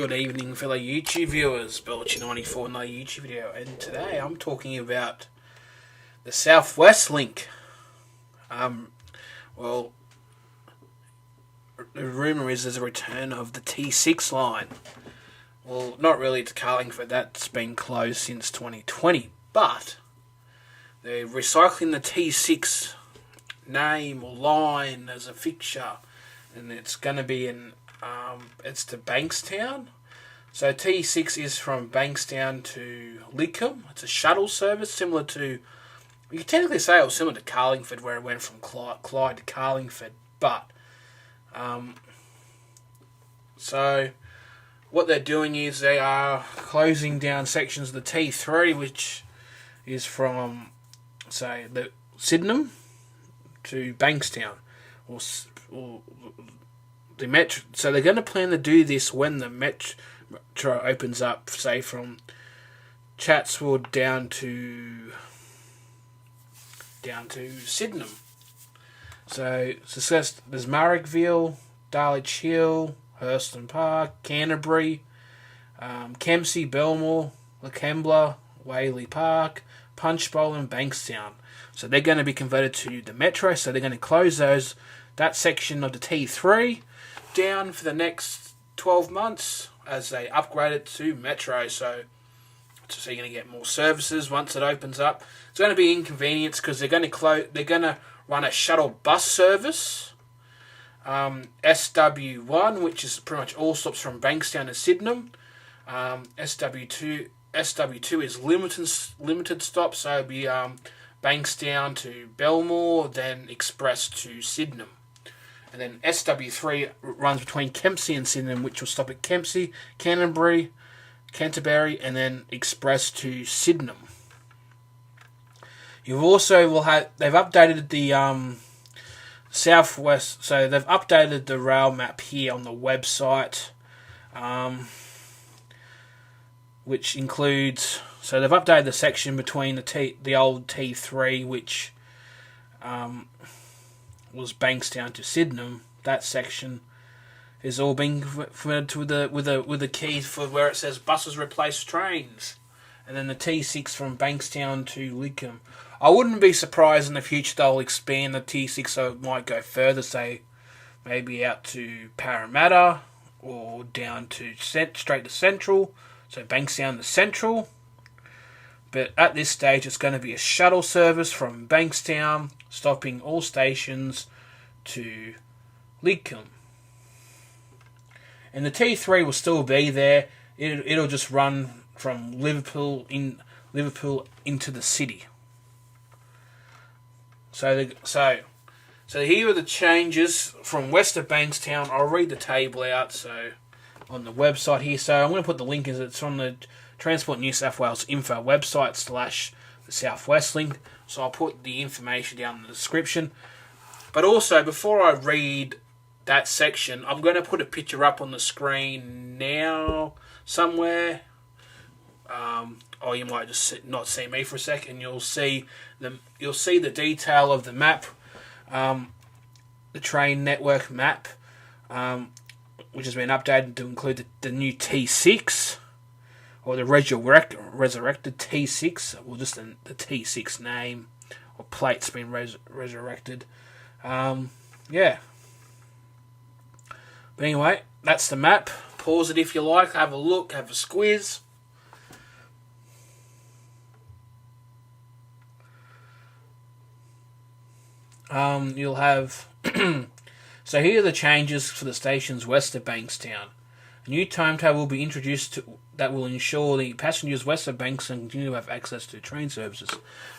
Good evening, fellow YouTube viewers. Belcher94 another YouTube video, and today I'm talking about the South West Link. Well, the rumour is there's a return of the T6 line. Well, not really to Carlingford, that's been closed since 2020, but they're recycling the T6 name or line as a fixture, and it's going to be in it's to Bankstown. So T6 is from Bankstown to Lidcombe. It's a shuttle service similar to, you could technically say it was similar to Carlingford, where it went from Clyde to Carlingford. But so what they're doing is they are closing down sections of the T3, which is from, say, the Sydenham to Bankstown, or the metro. So they're going to plan to do this when the metro opens up, say from Chatswood down to Sydenham. So there's Marrickville, Dulwich Hill, Hurston Park, Canterbury, Kempsey, Belmore, Lakembla, Whaley Park, Punchbowl and Bankstown. So they're going to be converted to the metro, so they're going to close that section of the T3 down for the next 12 months as they upgrade it to metro. So you're going to get more services once it opens up. It's going to be inconvenience because they're going to run a shuttle bus service, SW1, which is pretty much all stops from Bankstown to Sydenham. SW2 is limited stops, so it'll be Bankstown to Belmore, then express to Sydenham. And then SW3 runs between Kempsey and Sydenham, which will stop at Kempsey, Canterbury, and then express to Sydenham. They've updated the Southwest, so they've updated the rail map here on the website, which includes, so they've updated the section between the old T3, which was Bankstown to Sydenham. That section is all being converted to with a key for where it says buses replace trains, and then the T6 from Bankstown to Lidcombe. I wouldn't be surprised in the future they'll expand the T6 so it might go further, say maybe out to Parramatta or down to straight to Central, so Bankstown to Central. But at this stage, it's going to be a shuttle service from Bankstown, stopping all stations to Lidcombe. And the T3 will still be there. It'll just run from Liverpool into the city. So here are the changes from west of Bankstown. I'll read the table out on the website here. So I'm going to put the link, it's on the Transport New South Wales info website / the South West Link. So I'll put the information down in the description. But also, before I read that section, I'm going to put a picture up on the screen now somewhere. Or you might just not see me for a second. You'll see the detail of the map, the train network map, which has been updated to include the new T6. Or the resurrected T6, or just the T6 name, or plate's been resurrected. Yeah. But anyway, that's the map. Pause it if you like, have a look, have a squiz. You'll have... So here are the changes for the stations west of Bankstown. A new timetable will be introduced that will ensure the passengers west of Bankstown continue to have access to train services.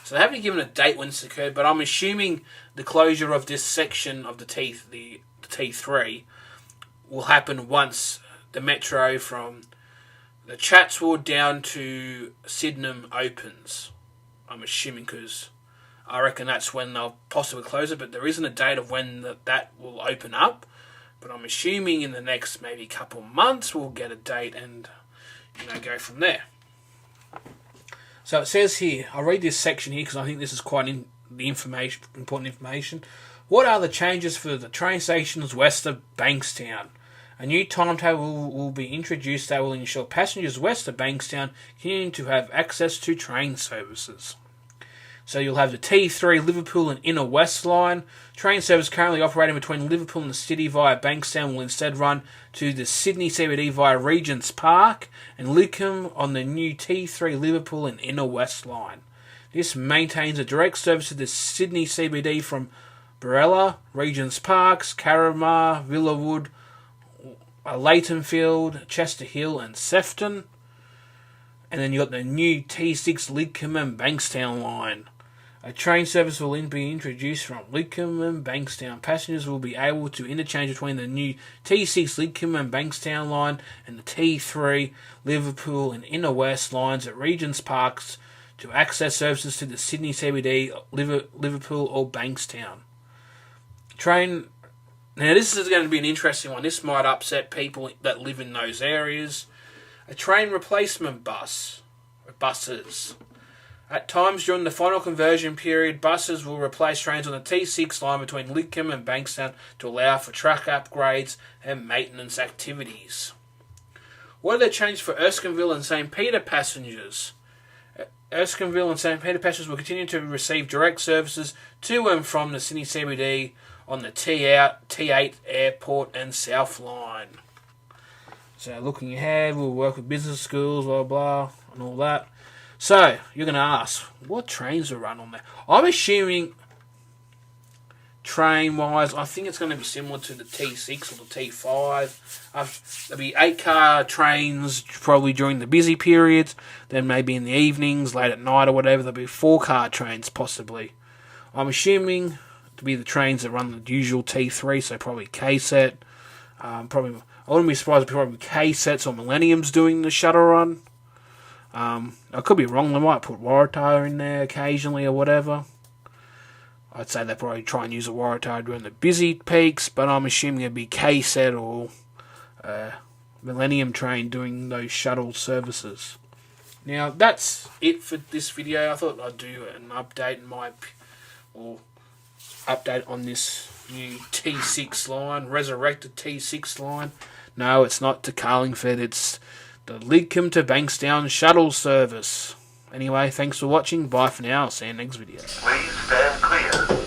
So they haven't given a date when this occurred, but I'm assuming the closure of this section of the T3 will happen once the metro from the Chatswood down to Sydenham opens. I'm assuming, because I reckon that's when they'll possibly close it, but there isn't a date of when that will open up. But I'm assuming in the next maybe couple months we'll get a date and go from there. So it says here, I'll read this section here because I think this is quite important information. What are the changes for the train stations west of Bankstown? A new timetable will be introduced that will ensure passengers west of Bankstown continue to have access to train services. So you'll have the T3 Liverpool and Inner West line. Train service currently operating between Liverpool and the city via Bankstown will instead run to the Sydney CBD via Regent's Park and Lidcombe on the new T3 Liverpool and Inner West line. This maintains a direct service to the Sydney CBD from Barella, Regent's Parks, Carramar, Villawood, Leightonfield, Chester Hill and Sefton. And then you got the new T6 Lidcombe and Bankstown line. A train service will then be introduced from Lidcombe and Bankstown. Passengers will be able to interchange between the new T6 Lidcombe and Bankstown line and the T3 Liverpool and Inner West lines at Regent's Parks to access services to the Sydney CBD, Liverpool or Bankstown. Train. Now this is going to be an interesting one. This might upset people that live in those areas. A train replacement buses. At times during the final conversion period, buses will replace trains on the T6 line between Lidcombe and Bankstown to allow for track upgrades and maintenance activities. What are the changes for Erskineville and St. Peter passengers? Erskineville and St. Peter passengers will continue to receive direct services to and from the Sydney CBD on the T8 Airport and South Line. So looking ahead, we'll work with business schools, blah, blah, and all that. So, you're going to ask, what trains will run on there? I'm assuming, train-wise, I think it's going to be similar to the T6 or the T5. There'll be 8-car trains probably during the busy periods. Then maybe in the evenings, late at night or whatever, there'll be 4-car trains possibly. I'm assuming to be the trains that run the usual T3, so probably KSET. I wouldn't be surprised if probably KSETs or Millennium's doing the shuttle run. I could be wrong, they might put Waratah in there occasionally or whatever. I'd say they probably try and use a Waratah during the busy peaks, but I'm assuming it'd be KSET or Millennium train doing those shuttle services. Now, that's it for this video. I thought I'd do an update on this new T6 line, resurrected T6 line. No, it's not to Carlingford, it's the Lidcombe to Bankstown shuttle service. Anyway, thanks for watching. Bye for now. I'll see you next video. Please stand clear.